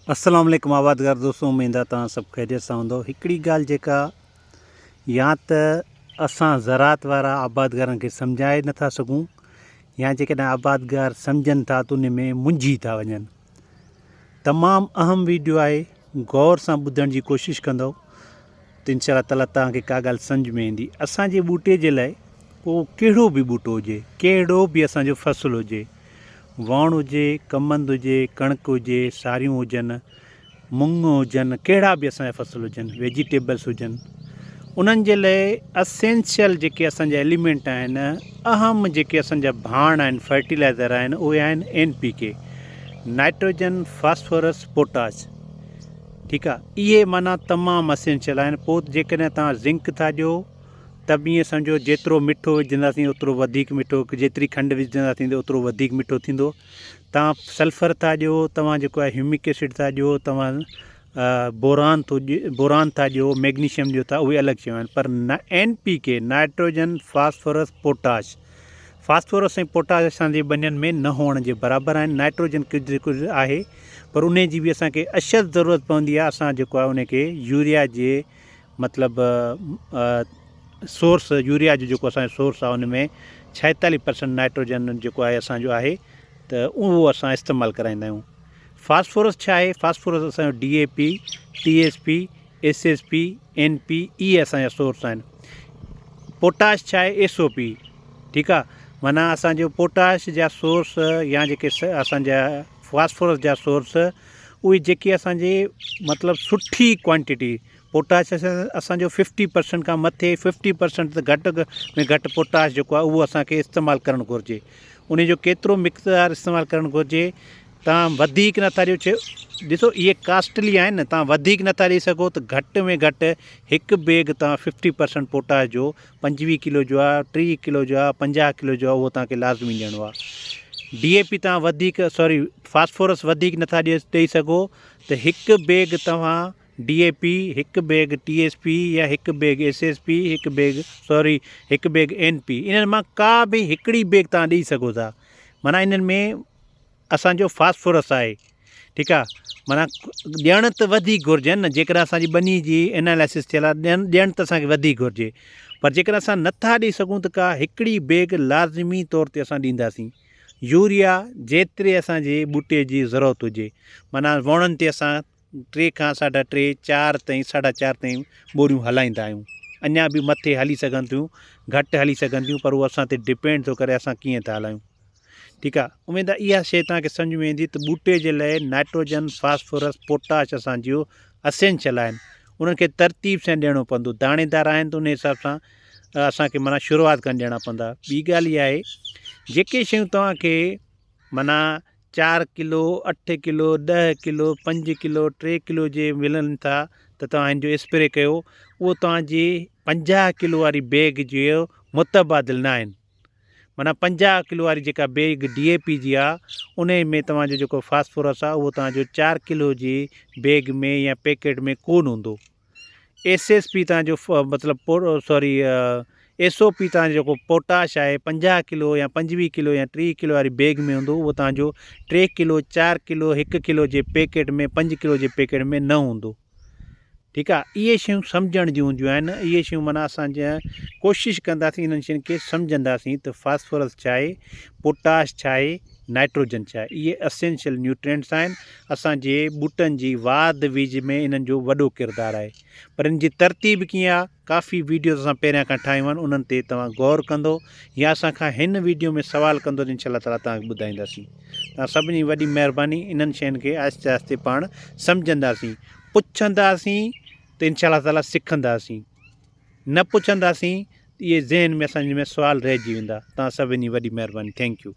अस्सलाम वालेकुम आबादगार दोस्तों, उम्मीद आहे तव्हां सभु ख़ैरियत सां हूंदो। हिकिड़ी ॻाल्हि जेका या त असां ज़रात वारा आबादगारनि खे सम्झाए नथा सघूं या जेकॾहिं आबादगार सम्झनि था त उन में मुंझी था वञनि। तमामु अहम वीडियो आहे, गौर सां ॿुधण जी कोशिशि कंदव त इंशा ताला तव्हांखे का ॻाल्हि सम्झ में ईंदी। असांजे ॿूटे जे लाइ उहो कहिड़ो बि ॿूटो हुजे, कहिड़ो बि असांजो फ़सुलु हुजे, वण हुजे, कमंद हुजे, कणिक हुजे, सारियूं हुजनि, मुङ हुजनि, कहिड़ा बि असांजा फ़सुलु हुजनि, वेजिटेबल्स हुजनि, उन्हनि जे लाइ असेंशियल जेके असांजा एलिमेंट आहिनि, अहम जेके असांजा भाण आहिनि, फर्टिलाइज़र आहिनि, उहे आहिनि NPK, नाइट्रोजन, फास्फोरस, पोटाश। ठीकु आहे, इहे माना तमामु असेंशियल आहिनि। पोइ जेकॾहिं तव्हां ज़िंक था ॾियो त बि ईअं सम्झो जेतिरो मिठो विझंदासीं ओतिरो वधीक मिठो, जेतिरी खंडु विझंदासीं त ओतिरो वधीक मिठो थींदो। तव्हां सल्फर था ॾियो, तव्हां जेको आहे ह्यूमिक एसिड था ॾियो, तव्हां बोरान था ॾियो, मैग्नीशियम ॾियो था, उहे अलॻि शयूं आहिनि। पर NPK, nitrogen, phosphorus, potash, phosphorus ऐं पोटाश असांजे ॿनियनि में न हुअण जे बराबरि आहिनि। नाइट्रोजन कुझु आहे पर उन जी बि असांखे अशद ज़रूरत पवंदी आहे। असां जेको आहे उनखे यूरिया जे मतिलबु सोर्स, यूरिया जो जेको असांजो सोर्स आहे उन में 46% नाइट्रोजन जेको आहे असांजो आहे, त उहो असां इस्तेमालु कराईंदा आहियूं। फास्फोरस छा आहे? फास्फोरस असांजो DAP, TSP, SSP, NP, इहे असांजा सोर्स आहिनि। पोटाश छा आहे? SOP। ठीकु आहे, माना असांजो पोटाश जा सोर्स या जेके असांजा फास्फोरस जा सोर्स, उहे जेके असांजे मतिलबु सुठी क्वांटिटी पोटाश असांजो 50% खां मथे, 50% त घटि में घटि पोटाश जेको आहे उहो असांखे इस्तेमालु करणु घुरिजे। उन जो केतिरो मिक़दारु इस्तेमालु करणु घुरिजे? तव्हां वधीक नथा ॾियो, ॾिसो इहे कास्टली आहिनि न, तव्हां वधीक नथा ॾेई सघो त घटि में घटि हिकु बैग तव्हां 50% पोटाश जो 25 किलो जो आहे, 30 किलो जो आहे, 50 किलो जो आहे, उहो तव्हांखे लाज़मी ॾियणो आहे। DAP तव्हां वधीक, सॉरी फास्फोरस वधीक नथा ॾेई सघो त हिकु बैग तव्हां DAP, हिकु बैग TSP या हिकु बैग SSP, हिकु बैग NP, इन्हनि मां का बि हिकिड़ी बैग तव्हां ॾेई सघो था। माना इन्हनि में असांजो फास्फोरस आहे। ठीकु आहे, माना ॾियण त वधीक घुरिजनि न, जेकॾहिं असांजी ॿनी जी एनालिसिस थियल आहे, ॾियण त असांखे वधीक घुरिजे, पर जेकॾहिं असां नथा ॾेई सघूं त का हिकिड़ी बैग लाज़मी तौर ते असां ॾींदासीं। यूरिया जेतिरे असांजे ॿूटे जी ज़रूरत हुजे, माना वणनि ते असां 3 खां 3.5, 4 ताईं, 4.5 ताईं ॿोरियूं हलाईंदा आहियूं। अञा बि मथे हली सघनि थियूं, घटि हली सघनि थियूं, पर उहो असां ते डिपेंड थो करे असां कीअं था हलायूं। ठीकु आहे, उमेदु आहे इहा शइ तव्हांखे सम्झ में ईंदी त ॿूटे जे लाइ नाइट्रोजन, फास्फोरस, पोटाश असांजो असेंशियल आहिनि। उन्हनि खे तरतीब सां ॾियणो पवंदो। दाणेदार आहिनि त उन हिसाब सां असांखे माना शुरूआति खां ॾियणा पवंदा। ॿी ॻाल्हि इहा आहे, जेके शयूं तव्हांखे माना 4 kilo, 8 kilo, 10 kilo, 5 kilo, 3 kilo जे मिलनि था त तव्हां हिन जो स्प्रे कयो, उहो तव्हांजी 50 किलो वारी बैग जो मुतबादिल न आहिनि। माना 50 किलो वारी जेका बैग DAP जी आहे, उन में तव्हांजो जेको फास्फोरस आहे उहो तव्हांजो 4 किलो जी बैग में या पैकेट में कोन हूंदो। SSP तव्हांजो मतिलबु SOP तव्हांजो जेको पोटाश आहे 50 किलो या 25 किलो या 30 किलो वारी बैग में हूंदो, उहो तव्हांजो 3 किलो, 4 किलो, 1 किलो जे पैकेट में, 5 किलो जे पैकेट में न हूंदो। ठीकु आहे, इहे शयूं सम्झण जूं हूंदियूं आहिनि। इहे शयूं माना असांजा कोशिशि कंदासीं इन्हनि शयुनि खे सम्झंदासीं त फास्फोरस छा आहे, पोटाश छा आहे, नाइट्रोजन छा आहे। इहे असेंशियल न्यूट्रिएंट्स आहिनि। असांजे ॿूटनि जी वाध विझ में इन्हनि जो वॾो किरदारु आहे। पर इन जी तरतीब कीअं आहे, काफ़ी वीडियोज़ असां पहिरियां खां ठाहियूं आहिनि, उन्हनि ते तव्हां गौर कंदो या असांखां हिन वीडियो में सुवालु कंदो त इंशा ताला तव्हांखे ॿुधाईंदासीं। तव्हां सभिनी वॾी महिरबानी, इन्हनि शयुनि खे आहिस्ते आहिस्ते पाण सम्झंदासीं, पुछंदासीं त इंशा ताला सिखंदासीं, न पुछंदासीं इहे ज़हन में असांजे में सुवाल रहिजी वेंदा। तव्हां सभिनी वॾी महिरबानी, थैंक यू।